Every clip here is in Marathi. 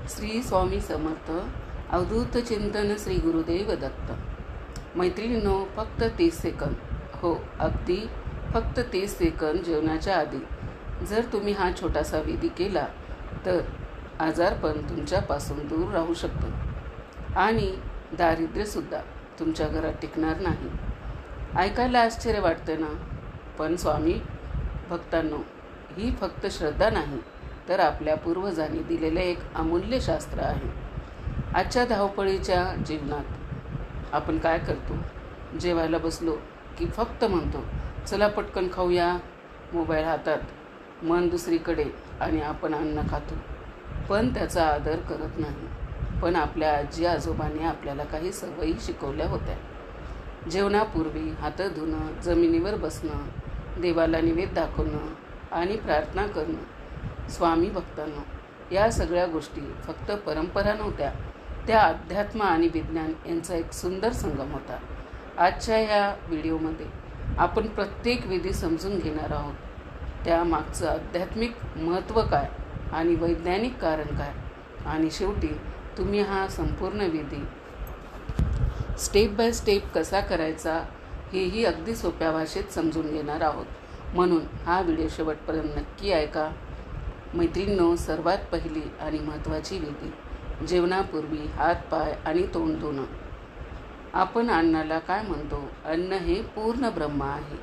श्री स्वामी समर्थ. अवधूत चिंतन श्री गुरुदेव दत्त. मैत्रिणींनो, फक्त 30 सेकंद, हो अगदी फक्त 30 सेकंद जेवणाच्या आधी जर तुम्ही हा छोटासा विधी केला तर आजारपण तुमच्यापासून दूर राहू शकतो आणि दारिद्र्यसुद्धा तुमच्या घरात टिकणार नाही. ऐकायला आश्चर्य वाटते ना, पण स्वामी भक्तांनो, ही फक्त श्रद्धा नाही तर आपल्या पूर्वजांनी दिलेले एक अमूल्य शास्त्र आहे. आजच्या धावपळीच्या जीवनात आपण काय करतो? जेवायला बसलो की फक्त म्हणतो चला पटकन खाऊया, मोबाईल हातात, मन दुसरीकडे आणि आपण अन्न खातो, पण त्याचा आदर करत नाही. पण आपल्या आजी आजोबांनी आपल्याला काही सवयी शिकवल्या होत्या. जेवणापूर्वी हात धुणं, जमिनीवर बसणं, देवाला निवेद दाखवणं आणि प्रार्थना करणं. स्वामी भक्तांनो, या सगळ्या गोष्टी फक्त परंपरा नव्हत्या, त्या अध्यात्म आणि विज्ञान यांचा एक सुंदर संगम होता. आजच्या या व्हिडिओमध्ये आपण प्रत्येक विधी समजून घेणार आहोत. त्यामागचं आध्यात्मिक महत्त्व काय आणि वैज्ञानिक कारण काय, आणि शेवटी तुम्ही हा संपूर्ण विधी स्टेप बाय स्टेप कसा करायचा हेही अगदी सोप्या भाषेत समजून घेणार आहोत. म्हणून हा व्हिडिओ शेवटपर्यंत नक्की ऐका. मैत्रिणींनो, सर्वात पहिली आणि महत्त्वाची विधी, जेवणापूर्वी हात, पाय आणि तोंड धुणं. आपण अन्नाला काय म्हणतो? अन्न हे पूर्ण ब्रह्म आहे,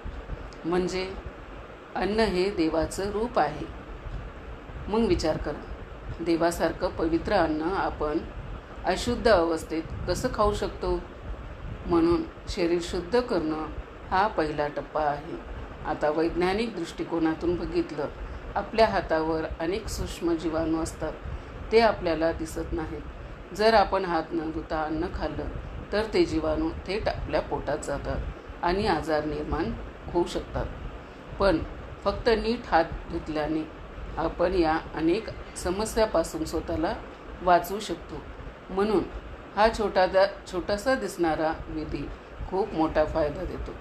म्हणजे अन्न हे देवाचं रूप आहे. मग विचार करा, देवासारखं पवित्र अन्न आपण अशुद्ध अवस्थेत कसं खाऊ शकतो? म्हणून शरीर शुद्ध करणं हा पहिला टप्पा आहे. आता वैज्ञानिक दृष्टिकोनातून बघितलं, आपल्या हातावर अनेक सूक्ष्म जीवाणू असतात, ते आपल्याला दिसत नाहीत. जर आपण हात न धुता अन्न खाल्लं तर ते जीवाणू थेट आपल्या पोटात जातात आणि आजार निर्माण होऊ शकतात. पण फक्त नीट हात धुतल्याने आपण या अनेक समस्यापासून स्वतःला वाचवू शकतो. म्हणून हा छोटासा दिसणारा विधी खूप मोठा फायदा देतो.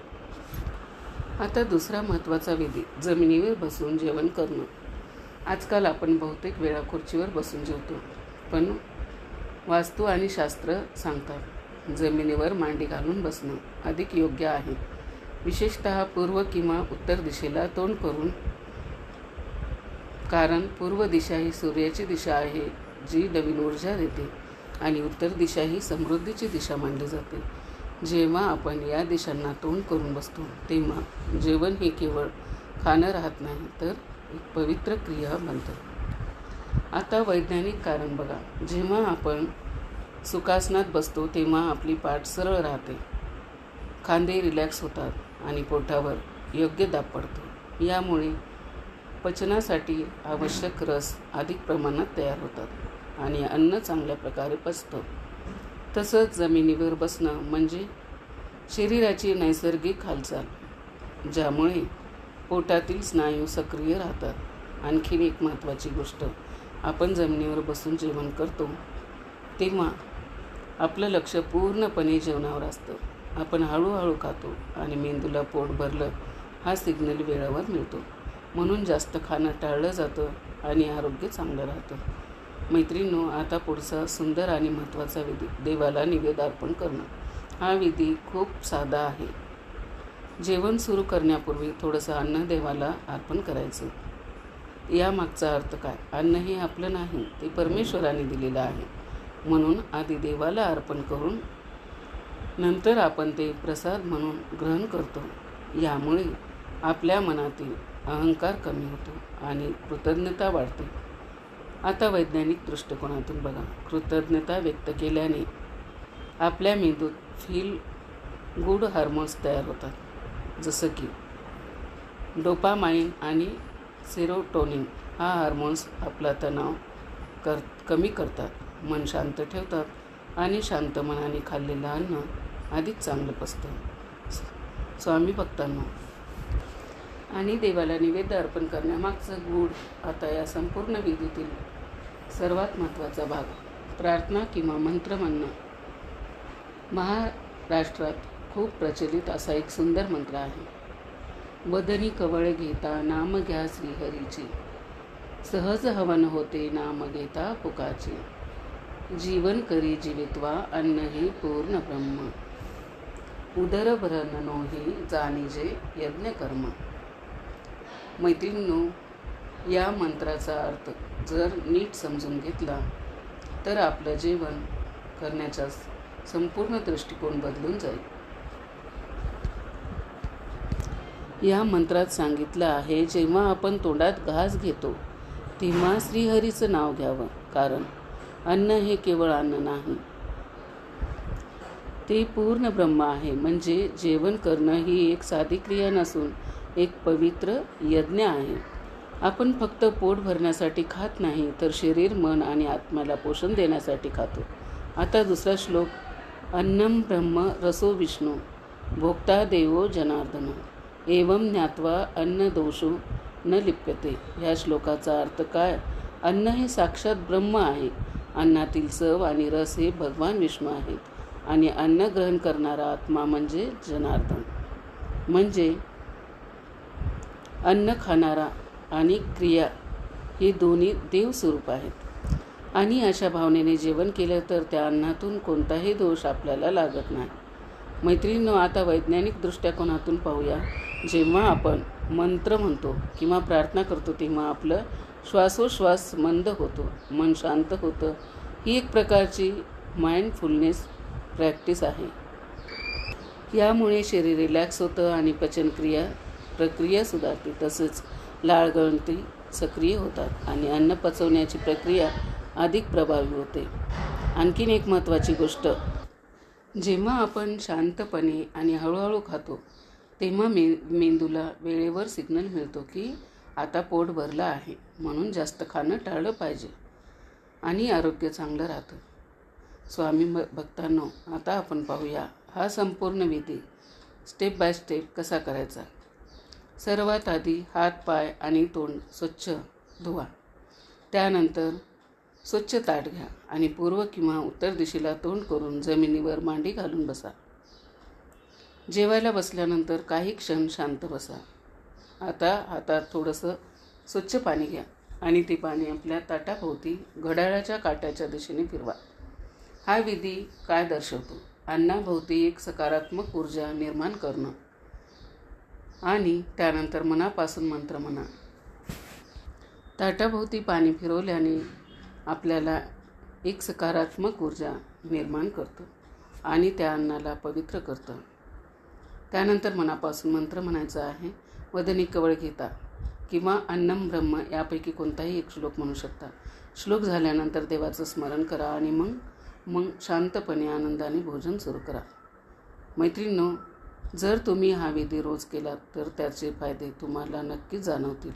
आता दुसरा महत्त्वाचा विधी, जमिनीवर बसून जेवण करणं. आजकाल आपण बहुतेक वेळा खुर्चीवर बसून जेवतो, पण वास्तू आणि शास्त्र सांगतात जमिनीवर मांडी घालून बसणं अधिक योग्य आहे. विशेषतः पूर्व किंवा उत्तर दिशेला तोंड करून, कारण पूर्व दिशा ही सूर्याची दिशा आहे, जी नवीन ऊर्जा देते, आणि उत्तर दिशा ही समृद्धीची दिशा मानली जाते. जेव्हा आपण या दिशांना तोंड करून बसतो तेव्हा जेवण हे केवळ खाणं राहत नाही, तर एक पवित्र क्रिया बनतं. आता वैज्ञानिक कारण बघा. जेव्हा आपण सुखासनात बसतो तेव्हा आपली पाठ सरळ राहते, खांदे रिलॅक्स होतात आणि पोटावर योग्य दाब पडतो. यामुळे पचनासाठी आवश्यक रस अधिक प्रमाणात तयार होतात आणि अन्न चांगल्या प्रकारे पचतं. तसंच जमिनीवर बसणं म्हणजे शरीराची नैसर्गिक हालचाल, ज्यामुळे पोटातील स्नायू सक्रिय राहतात. आणखीन एक महत्त्वाची गोष्ट, आपण जमिनीवर बसून जेवण करतो तेव्हा आपलं लक्ष पूर्णपणे जेवणावर असतं. आपण हळूहळू खातो आणि मेंदूला पोट भरलं हा सिग्नल वेळेवर मिळतो. म्हणून जास्त खाणं टाळलं जातं आणि आरोग्य चांगलं राहतं. मैत्रिणींनो, आता पुढचा सुंदर आणि महत्त्वाचा विधी, देवाला निवेद अर्पण करणं. हा विधी खूप साधा आहे. जेवण सुरू करण्यापूर्वी थोडंसं अन्न देवाला अर्पण करायचं. यामागचा अर्थ काय? अन्न हे आपलं नाही, ते परमेश्वराने दिलेलं आहे. म्हणून आधी देवाला अर्पण करून नंतर आपण ते प्रसाद म्हणून ग्रहण करतो. यामुळे आपल्या मनातील अहंकार कमी होतो आणि कृतज्ञता वाढते. आता वैज्ञानिक दृष्टिकोनातून बघा. कृतज्ञता व्यक्त केल्याने आपल्या मेंदूत फील गुड हार्मोन्स तयार होतात, जसं की डोपामाइन आणि सेरोटोनिन. हा हार्मोन्स आपला तणाव कमी करतात, मन शांत ठेवतात आणि शांत मनाने खाल्लेलं अन्न अधिक चांगलं पचतं. स्वामी भक्तांनो, आणि देवाला निवेद्य अर्पण करण्यामागचं गूढ. आता या संपूर्ण विधीतील सर्वात महत्त्वाचा भाग, प्रार्थना किंवा मंत्र म्हणणं. महाराष्ट्रात खूप प्रचलित असा एक सुंदर मंत्र आहे. वदनी कवळ घेता नाम घ्या श्रीहरीचे, सहज हवन होते नाम घेता पुकाचे. जीवन करी जीवित्वा अन्न ही पूर्ण ब्रह्म. उदरभरणनो ही जाणीजे यज्ञकर्म. मैत्रिणींनो, या मंत्राचा अर्थ जर नीट समजून घेतला तर आपलं जेवण करण्याचा संपूर्ण दृष्टिकोन बदलून जाईल. या मंत्रात सांगितलं आहे, जेव्हा आपण तोंडात घास घेतो तेव्हा श्रीहरीचं नाव घ्यावं, कारण अन्न हे केवळ अन्न नाही, ते पूर्ण ब्रह्म आहे. म्हणजे जेवण करणं ही एक साधी क्रिया नसून एक पवित्र यज्ञ आहे. आपण फक्त पोट भरण्यासाठी खात नाही, तर शरीर, मन आणि आत्म्याला पोषण देण्यासाठी खातो. आता दुसरा श्लोक. अन्नम ब्रह्म रसो विष्णू भोक्ता देवो जनार्दन एवं ज्ञात्वा अन्न दोषो न लिप्यते. ह्या श्लोकाचा अर्थ काय? अन्न हे साक्षात ब्रह्म आहे. अन्नातील चव आणि रस हे भगवान विष्णू आहेत आणि अन्न ग्रहण करणारा आत्मा म्हणजे जनार्दन. म्हणजे अन्न खाणारा आणि क्रिया ही दोन्ही देवस्वरूप आहेत. आणि अशा भावनेने जेवण केलं तर त्या अन्नातून कोणताही दोष आपल्याला लागत नाही. मैत्रिणींनो, आता वैज्ञानिक दृष्टिकोनातून पाहूया. जेव्हा आपण मंत्र म्हणतो किंवा प्रार्थना करतो तेव्हा आपलं श्वासोश्वास मंद होतो, मन शांत होतं. ही एक प्रकारची माइंडफुलनेस प्रॅक्टिस आहे. यामुळे शरीर रिलॅक्स होतं आणि प्रक्रिया सुधारते. तसेच लाळगळती सक्रिय होतात आणि अन्न पचवण्याची प्रक्रिया अधिक प्रभावी होते. आणखीन एक महत्त्वाची गोष्ट, जेव्हा आपण शांतपणे आणि हळूहळू खातो तेव्हा मेंदूला वेळेवर सिग्नल मिळतो की आता पोट भरलं आहे, म्हणून जास्त खाणं टाळलं पाहिजे आणि आरोग्य चांगलं राहतं. स्वामी भक्तांनो, आता आपण पाहूया हा संपूर्ण विधी स्टेप बाय स्टेप कसा करायचा. सर्वात आधी हात, पाय आणि तोंड स्वच्छ धुवा. त्यानंतर स्वच्छ ताट घ्या आणि पूर्व किंवा उत्तर दिशेला तोंड करून जमिनीवर मांडी घालून बसा. जेवायला बसल्यानंतर काही क्षण शांत बसा. आता हातात थोडंसं स्वच्छ पाणी घ्या आणि ते पाणी आपल्या ताटाभोवती घड्याळाच्या काट्याच्या दिशेने फिरवा. हा विधी काय दर्शवतो? अन्नाभोवती एक सकारात्मक ऊर्जा निर्माण करणं. आणि त्यानंतर मनापासून मंत्र म्हणा. ताटाभोवती पाणी फिरवल्याने आपल्याला एक सकारात्मक ऊर्जा निर्माण करतं आणि त्या अन्नाला पवित्र करतं. त्यानंतर मनापासून मंत्र म्हणायचा आहे. वदनी कवळ घेता किंवा अन्नम ब्रह्म यापैकी कोणताही एक श्लोक म्हणू शकता. श्लोक झाल्यानंतर देवाचं स्मरण करा आणि मग शांतपणे आनंदाने भोजन सुरू करा. मैत्रिणींनो, जर तुम्ही हा विधी रोज केलात तर त्याचे फायदे तुम्हाला नक्कीच जाणवतील.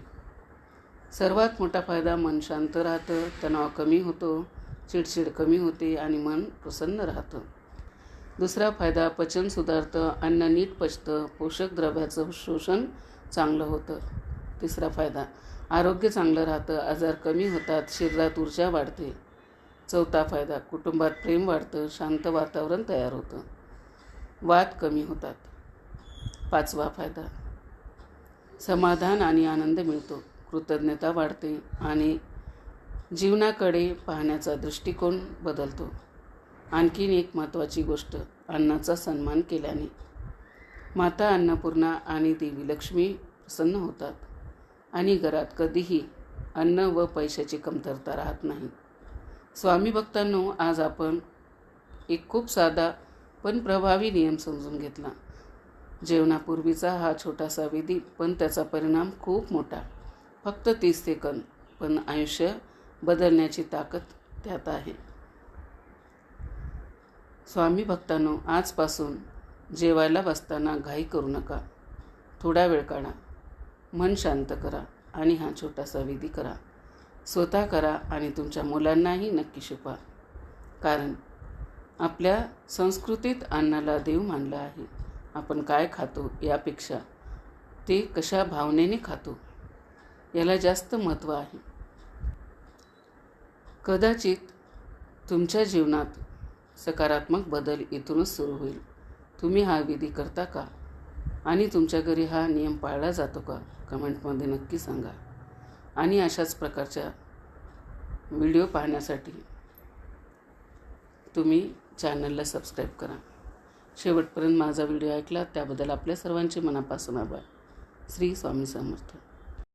सर्वात मोठा फायदा, मन शांत राहतं, तणाव कमी होतो, चिडचिड कमी होते आणि मन प्रसन्न राहतं. दुसरा फायदा, पचन सुधारतं, अन्न नीट पचतं, पोषक द्रव्याचं शोषण चांगलं होतं. तिसरा फायदा, आरोग्य चांगलं राहतं, आजार कमी होतात, शरीरात ऊर्जा वाढते. चौथा फायदा, कुटुंबात प्रेम वाढतं, शांत वातावरण तयार होतं, वाद कमी होतात. पाचवा फायदा, समाधान आणि आनंद मिळतो, कृतज्ञता वाढते आणि जीवनाकडे पाहण्याचा दृष्टिकोन बदलतो. आणखीन एक महत्त्वाची गोष्ट, अन्नाचा सन्मान केल्याने माता अन्नपूर्णा आणि देवी लक्ष्मी प्रसन्न होतात आणि घरात कधीही अन्न व पैशाची कमतरता राहत नाही. स्वामी भक्तांनो, आज आपण एक खूप साधा पण प्रभावी नियम समजून घेतला. जेवणापूर्वीचा हा छोटासा विधी, पण त्याचा परिणाम खूप मोठा. फक्त 30 सेकंद, पण आयुष्य बदलण्याची ताकद त्यात आहे. स्वामी भक्तांनो, आजपासून जेवायला बसताना घाई करू नका. थोडा वेळ काढा, मन शांत करा आणि हा छोटासा विधी करा. स्वतः करा आणि तुमच्या मुलांनाही नक्की शिकवा. कारण आपल्या संस्कृतीत अन्नाला देव मानलं आहे. आपण काय खातो यापेक्षा ते कशा भावनेने खातो याला जास्त महत्त्व आहे. कदाचित तुमच्या जीवनात सकारात्मक बदल इथूनच सुरू होईल. तुम्ही हा विधी करता का? आणि तुमच्या घरी हा नियम पाळला जातो का? कमेंटमध्ये नक्की सांगा. आणि अशाच प्रकारच्या व्हिडिओ पाहण्यासाठी तुम्ही चॅनलला सबस्क्राईब करा. शेवटपर्यंत माझा व्हिडिओ ऐकला त्याबद्दल आपल्या सर्वांचे मनापासून आभार. श्री स्वामी समर्थ.